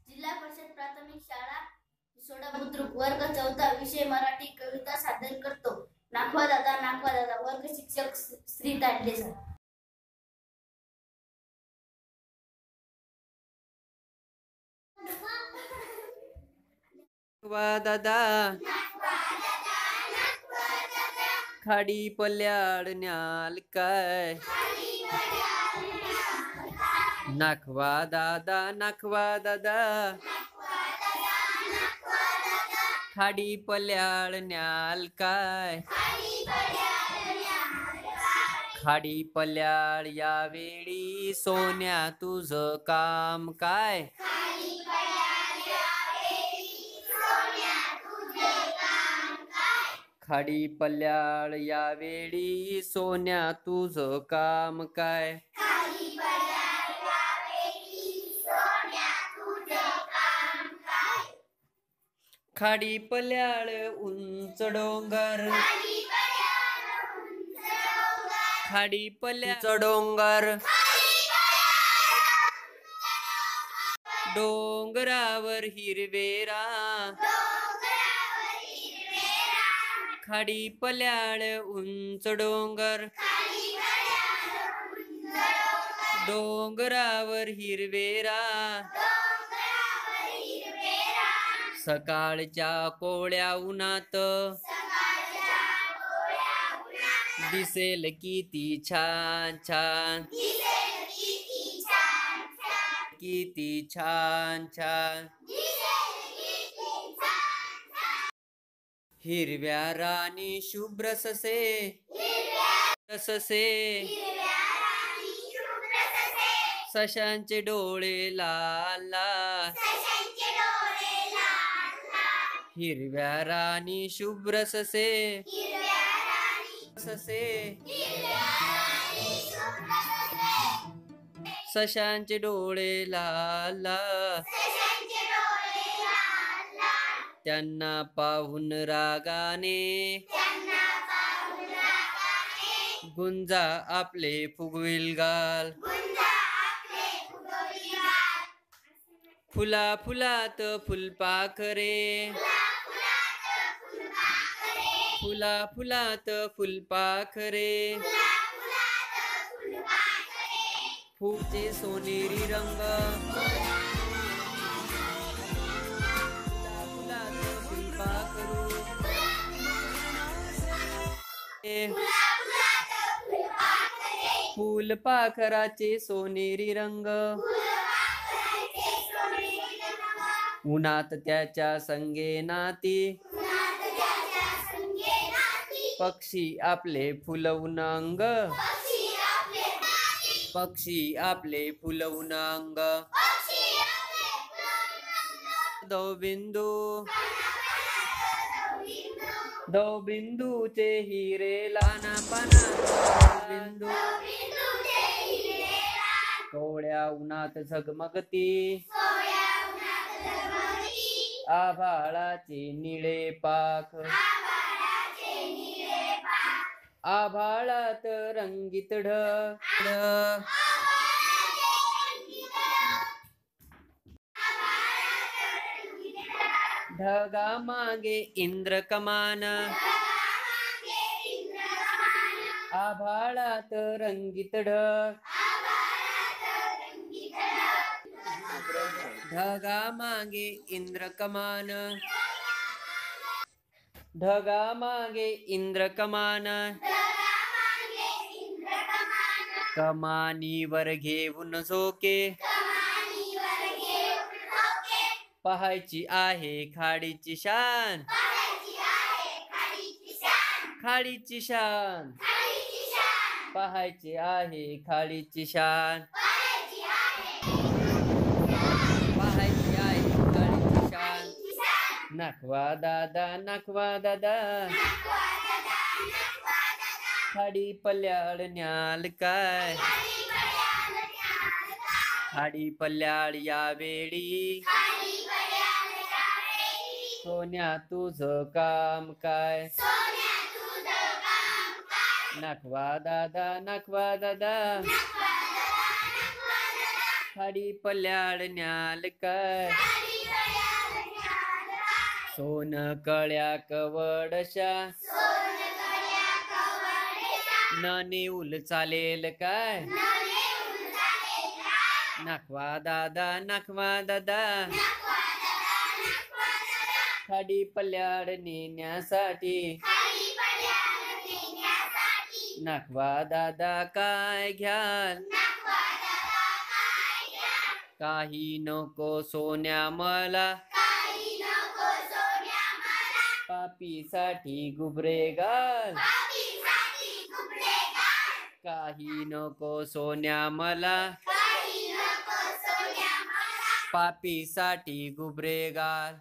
जिल्हा परिषद प्राथमिक शाळा सोडा बुद्रुक वर्ग 14 विषय मराठी कविता सादर करतो. नाखवा दादा वर्ग शिक्षक श्री तांडे सर. नाखवा दादा खाडी पल्याड न्याल काय. नाखवा दादा खाडी पल्याड न्याल काय. खाडी पल्याड यावेळी सोन्या तुझं काम काय. खाडी पल्याड यावेळी सोन्या तुझं काम काय. खाडी पल्याड उंच डोंगर. खाडी पल्याड डोंगर. डोंगरावर हिरवेरा. खाडी पल्याड उंच डोंगर. डोंगरावर हिरवेरा. सकाळच्या कोवळ्या उन्हात दिसेल किती छान छान. किती छान छान. हिरव्या राणी शुभ्र ससे. ससे सशांचे डोळे लाल लाल. हिरव्या राणी शुभ्र ससे. ससे सशांचे डोळे लाल लाल. त्यांना पाहून रागाने गुंजा आपले फुगविल गाल. फुला फुलात फुलपाखरे. फुला फुलात फुलपाखरे. फुलचे सोनेरी रंग. फुलात फुलपाखरू. फुलपाखराचे सोनेरी रंग. उन्हात त्याच्या संगे नाती. पक्षी आपले फुलवून अंग. पक्षी आपले फुलवून अंग. दवबिंदू. दवबिंदूचे हिरे लाना पाना. दवबिंदू कोवळ्या उन्हात झगमगती. आभाळाचे निळे पाख. आभाळात रंगीत ढग. ढगा मागे इंद्र कमान. आभाळात रंगीत ढग. ढगा मागे इंद्र कमान. ढगा मागे इंद्र कमान. कमानीवर घेऊन झोके. पाहायची आहे खाडीची शान. खाडीची शान. पाहायची आहे खाडीची शान. पाहायची आहे खाडीची शान. नाखवा दादा खाडी पल्याड न्याल काय. खाडी पल्याड यावेळी सोन्या तुझं काम काय. नाखवा दादा नाखवा दादा खाडी पल्याड न्याल काय सोन कळ्या कवडशा न नेऊल चालेल काय नाखवा दादा नाखवा दादा खाडी पल्याड नेण्यासाठी नाखवा दादा काय घ्याल काही नको सोन्या मला पापीसाठी गुबरे घाल काही नको सोन्या मला पापीसाठी गुबरे घाल